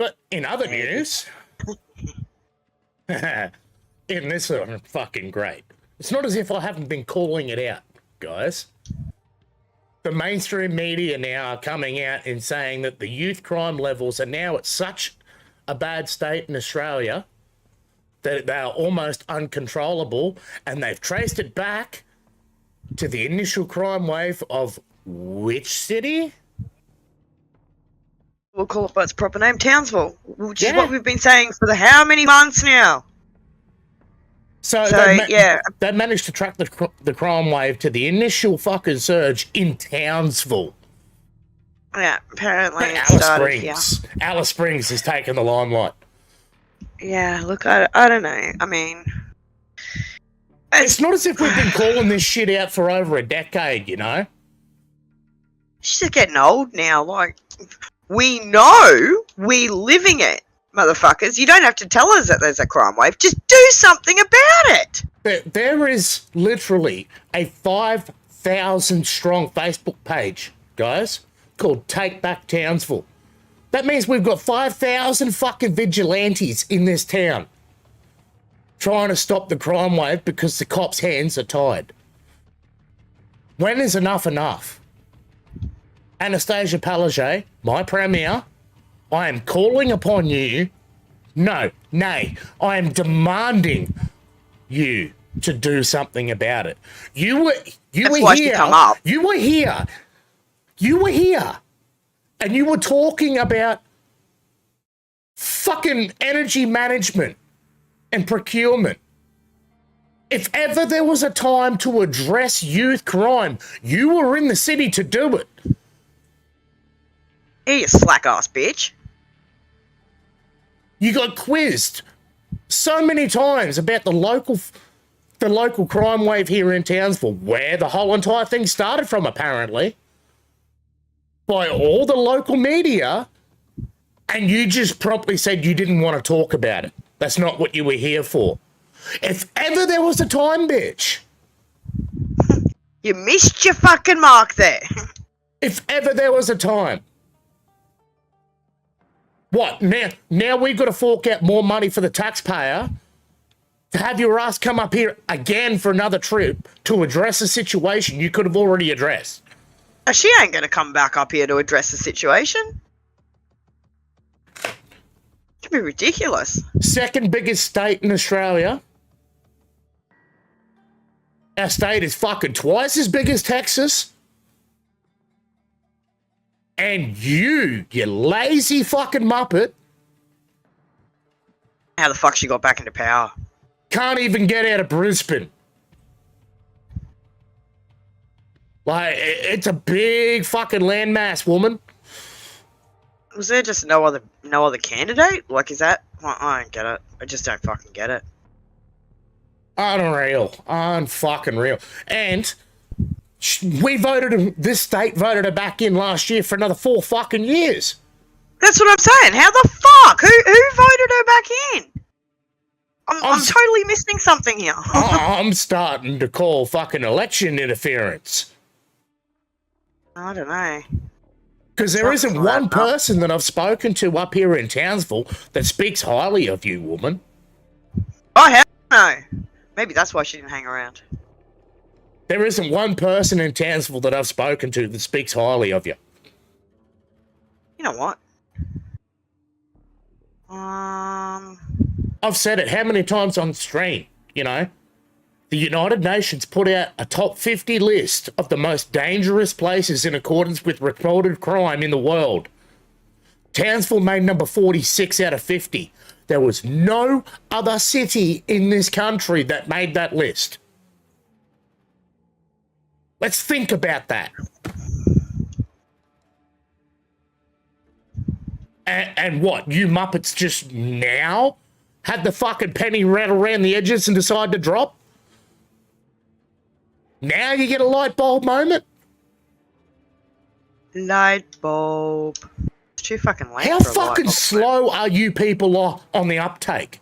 But in other news, in this one, fucking great. It's not as if I haven't been calling it out, guys. The mainstream media now are coming out and saying that the youth crime levels are now at such a bad state in Australia that they are almost uncontrollable, and they've traced it back to the initial crime wave of which city? We'll call it by its proper name, Townsville, which is what we've been saying for how many months now? So they managed to track the crime wave to the initial fucking surge in Townsville. Yeah, apparently it started here. Alice Springs has taken the limelight. Yeah, look, I don't know. I mean... It's not as if we've been calling this shit out for over a decade, you know? She's just getting old now. Like, we know we're living it, motherfuckers. You don't have to tell us that there's a crime wave. Just do something about it. There is literally a 5,000 strong Facebook page, guys, called Take Back Townsville. That means we've got 5,000 fucking vigilantes in this town trying to stop the crime wave because the cops' hands are tied. When is enough enough? Anastasia Palaszczuk, my premier, I am calling upon you. Nay, I am demanding you to do something about it. You were here, and you were talking about fucking energy management and procurement. If ever there was a time to address youth crime, you were in the city to do it. Hey, you slack-ass bitch. You got quizzed so many times about the local crime wave here in Townsville, where the whole entire thing started from, apparently, by all the local media, and you just promptly said you didn't want to talk about it. That's not what you were here for. If ever there was a time, bitch. You missed your fucking mark there. If ever there was a time. What, now we've got to fork out more money for the taxpayer to have your ass come up here again for another trip to address a situation you could have already addressed. She ain't going to come back up here to address the situation. It'd be ridiculous. Second biggest state in Australia. Our state is fucking twice as big as Texas. And you lazy fucking muppet. How the fuck she got back into power? Can't even get out of Brisbane. Like, it's a big fucking landmass, woman. Was there just no other candidate? Like, is that... I don't get it. I just don't fucking get it. Unreal. Unfucking real. And this state voted her back in last year for another 4 fucking years. That's what I'm saying. How the fuck? Who voted her back in? I'm totally missing something here. I'm starting to call fucking election interference. I don't know. Because there isn't one person that I've spoken to up here in Townsville that speaks highly of you, woman. Oh, hell no. Maybe that's why she didn't hang around. There isn't one person in Townsville that I've spoken to that speaks highly of you. You know what? I've said it how many times on stream, you know? The United Nations put out a top 50 list of the most dangerous places in accordance with reported crime in the world. Townsville made number 46 out of 50. There was no other city in this country that made that list. Let's think about that. And what, you Muppets just now had the fucking penny rattle around the edges and decide to drop? Now you get a light bulb moment? Light bulb. It's too fucking late. How fucking slow are you people on the uptake?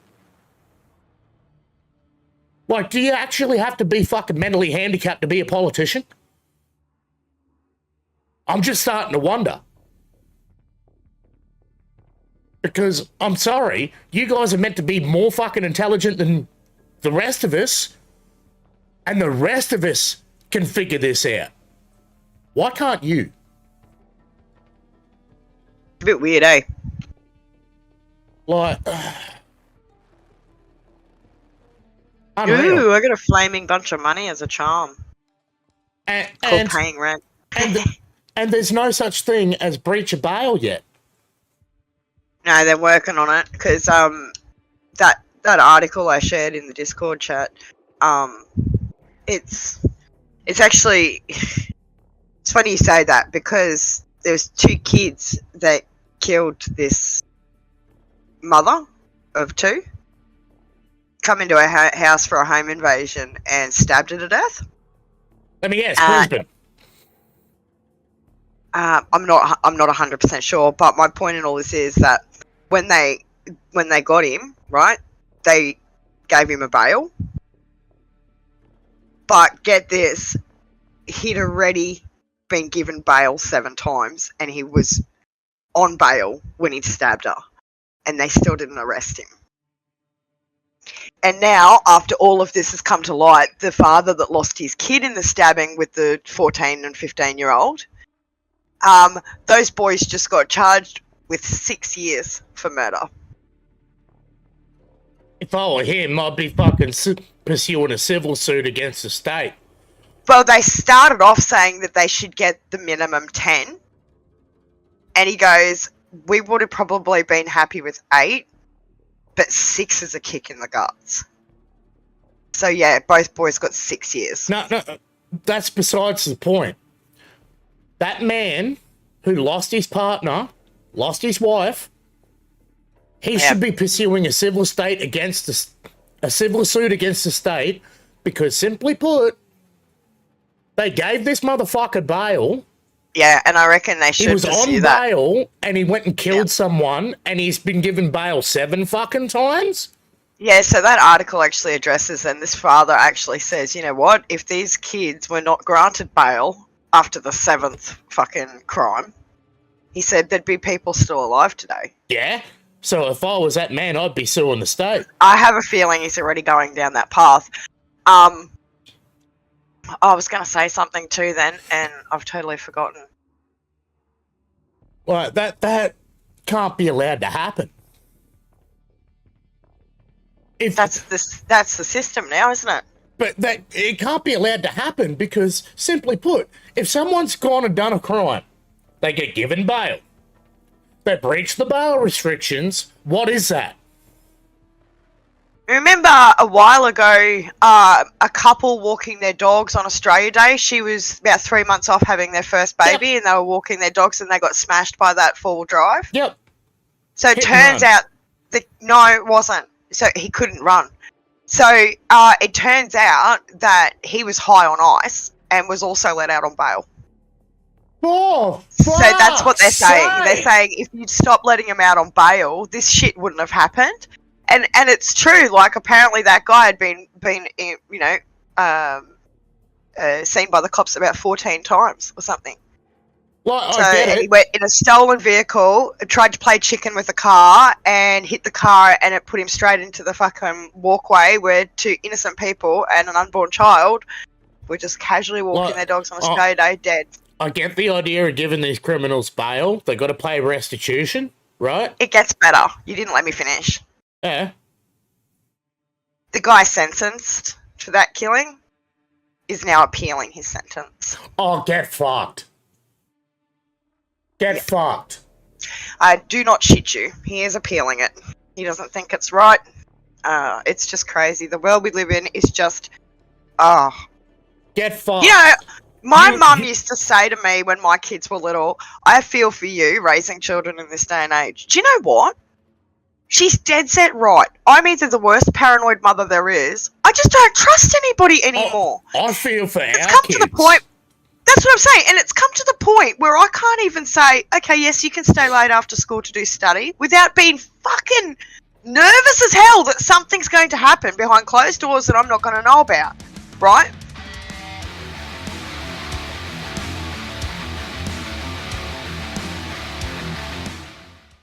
Like, do you actually have to be fucking mentally handicapped to be a politician? I'm just starting to wonder. Because, I'm sorry, you guys are meant to be more fucking intelligent than the rest of us. And the rest of us can figure this out. Why can't you? A bit weird, eh? Like, unreal. Ooh, I got a flaming bunch of money as a charm. Called paying rent. And there's no such thing as breach of bail yet. No, they're working on it because that article I shared in the Discord chat, it's actually it's funny you say that because there's 2 kids that killed this mother of 2, come into a house for a home invasion and stabbed her to death. Let me guess, Brisbane. I'm not 100% sure, but my point in all this is that when they got him, right, they gave him a bail. But get this, he'd already been given bail 7 times, and he was on bail when he stabbed her, and they still didn't arrest him. And now, after all of this has come to light, the father that lost his kid in the stabbing with the 14 and 15-year-old, those boys just got charged with 6 years for murder. If I were him, I'd be fucking pursuing a civil suit against the state. Well, they started off saying that they should get the minimum 10. And he goes, we would have probably been happy with 8, but 6 is a kick in the guts. So, yeah, both boys got 6 years. No, that's besides the point. That man who lost his partner, lost his wife, he should be pursuing a civil suit against the state because, simply put, they gave this motherfucker bail. Yeah, and I reckon they should. He was on bail and he went and killed someone, and he's been given bail 7 fucking times. Yeah, so that article actually addresses, and this father actually says, you know what? If these kids were not granted bail after the 7th fucking crime, he said there'd be people still alive today. Yeah. So if I was that man, I'd be suing the state. I have a feeling he's already going down that path. I was going to say something too then, and I've totally forgotten. Well, that can't be allowed to happen. If that's the system now, isn't it? But it can't be allowed to happen because, simply put, if someone's gone and done a crime, they get given bail. They breach the bail restrictions. What is that? Remember a while ago, a couple walking their dogs on Australia Day. She was about 3 months off having their first baby, and they were walking their dogs, and they got smashed by that 4-wheel drive. Yep. So it turns out no, it wasn't. So he couldn't run. So it turns out that he was high on ice and was also let out on bail. Oh, so that's what they're saying. They're saying if you'd stop letting him out on bail, this shit wouldn't have happened. And it's true. Like, apparently that guy had been seen by the cops about 14 times or something. Well, he went in a stolen vehicle, tried to play chicken with a car, and hit the car, and it put him straight into the fucking walkway where 2 innocent people and an unborn child were just casually walking their dogs on Australia Day, dead. I get the idea of giving these criminals bail. They got to pay restitution, right? It gets better. You didn't let me finish. Yeah. The guy sentenced for that killing is now appealing his sentence. Oh, get fucked. Get fucked. I do not shit you. He is appealing it. He doesn't think it's right. It's just crazy. The world we live in is just... Get fucked. You know, my mum used to say to me when my kids were little, I feel for you raising children in this day and age. Do you know what? She's dead set right. I'm either the worst paranoid mother there is. I just don't trust anybody anymore. I feel for our kids. It's come to the point... That's what I'm saying. And it's come to the point where I can't even say, okay, yes, you can stay late after school to do study without being fucking nervous as hell that something's going to happen behind closed doors that I'm not going to know about, right?